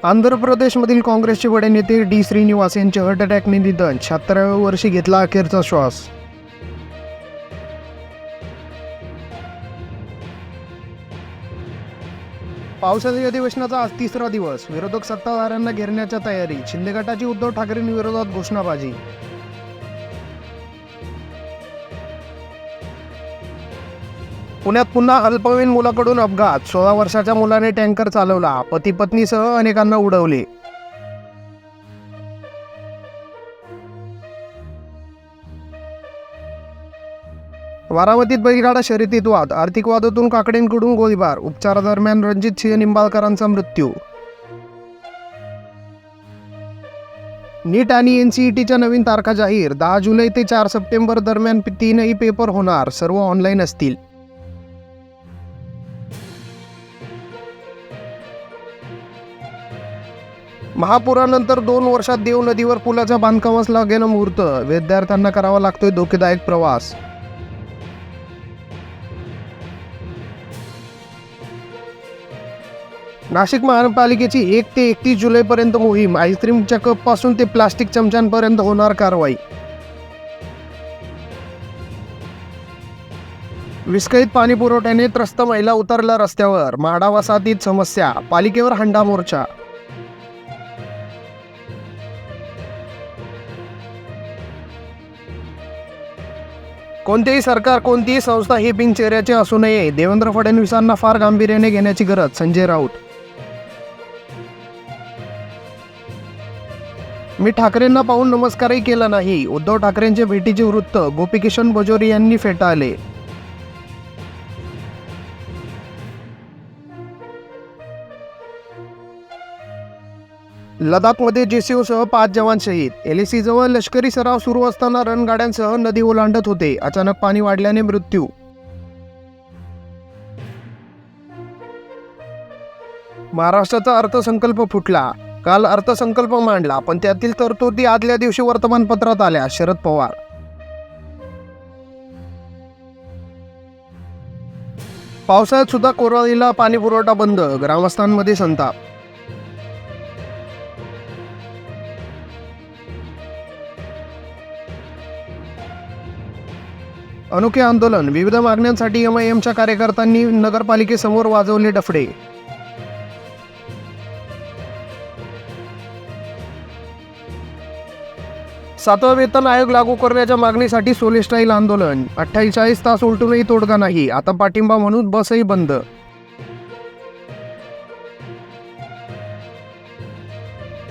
आंध्र प्रदेशमधील काँग्रेसचे बडे नेते डी श्रीनिवास यांचे हार्ट अटॅकने निधन. 76व्या वर्षी घेतला अखेरचा श्वास. पावसाळी अधिवेशनाचा आज तिसरा दिवस. विरोधक सत्ताधाऱ्यांना घेरण्याच्या तयारी. शिंदे गटाची उद्धव ठाकरेंविरोधात घोषणाबाजी. पुण्यात पुन्हा अल्पवयीन मुलाकडून अपघात. 16 वर्षाच्या मुलाने टँकर चालवला. पती पत्नीसह अनेकांना उडवले. बारामतीत बैलगाडा शर्यतीत वाद. आर्थिक वादातून काकडेंकडून गोळीबार. उपचारादरम्यान रणजित सिंह निंबाळकरांचा मृत्यू. नीट आणि NCETच्या नवीन तारखा जाहीर. 10 जुलै ते 4 सप्टेंबर दरम्यान 3ही पेपर होणार. सर्व ऑनलाईन असतील. महापुरानंतर 2 वर्षात देव नदीवर पुलाच्या बांधकामास लागेना मुहूर्त. विद्यार्थ्यांना करावा लागतोय धोकेदायक प्रवास. नाशिक महानगरपालिकेची 1 ते 31 जुलैपर्यंत मोहीम. आईस्क्रीमच्या कपपासून ते प्लास्टिक चमच्यांपर्यंत होणार कारवाई. विस्कळीत पाणी पुरवठ्याने त्रस्त महिला उतरल्या रस्त्यावर. म्हाडा वसाहतीत समस्या. पालिकेवर हंडा मोर्चा. कोणतेही सरकार, कोणतीही संस्था ही बिनचेहऱ्याचे असू नये. देवेंद्र फडणवीसांना फार गांभीर्याने घेण्याची गरज. संजय राऊत. मी ठाकरेंना पाहून नमस्कारही केला नाही. उद्धव ठाकरेंच्या भेटीचे वृत्त गोपीकिशन बजोरी यांनी फेटाळले. लडाखमध्ये JCOसह 5 जवान शहीद. LAC जवळ लष्करी सराव सुरू असताना रणगाड्यांसह नदी ओलांडत होते. अचानक पाणी वाढल्याने मृत्यू. महाराष्ट्राचा अर्थसंकल्प फुटला. काल अर्थसंकल्प मांडला, पण त्यातील तरतुदी आदल्या दिवशी वर्तमानपत्रात आल्या. शरद पवार. पावसाळ्यात सुद्धा कोराडीला पाणी पुरवठा बंद. ग्रामस्थांमध्ये संताप. अनोखे आंदोलन. विविध मागण्यांसाठी MIMच्या कार्यकर्त्यांनी नगरपालिकेसमोर वाजवले डफडे. सातवा वेतन आयोग लागू करण्याच्या मागणीसाठी सोले स्टाईल आंदोलन. 48 तास उलटूनही तोडगा नाही. आता पाठिंबा म्हणून बसही बंद.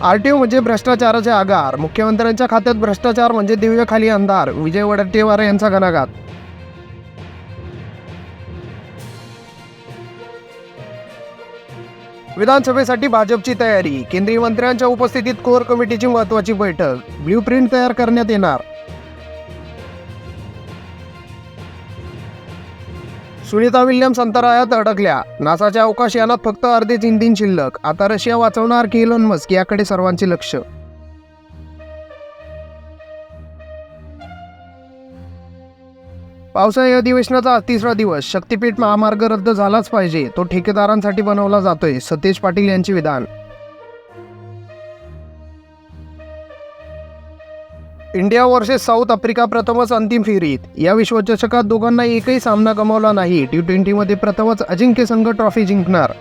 RTO म्हणजे भ्रष्टाचाराचे आगार. मुख्यमंत्र्यांच्या खात्यात भ्रष्टाचार म्हणजे दिव्याखाली अंधार. विजय वडेट्टीवार यांचा घणाघात. विधानसभेसाठी भाजपची तयारी. केंद्रीय मंत्र्यांच्या उपस्थितीत कोर कमिटीची महत्त्वाची बैठक. ब्ल्यूप्रिंट तयार करण्यात येणार. सुनीता विल्यम्स अंतराळात अडकल्या. नासाच्या अवकाश यानात फक्त अर्धेच इंजिन शिल्लक. आता रशिया वाचवणार की इलॉन मस्क, याकडे सर्वांचे लक्ष. पावसाळी अधिवेशनाचा आज तिसरा दिवस. शक्तीपीठ महामार्ग रद्द झालाच पाहिजे. तो ठेकेदारांसाठी बनवला जातोय. सतेज पाटील यांचे विधान. इंडिया वर्सेस साऊथ आफ्रिका प्रथमच अंतिम फेरीत. या विश्वचषकात दोघांना एकही सामना गमावला नाही. T20मध्ये प्रथमच अजिंक्य संघ ट्रॉफी जिंकणार.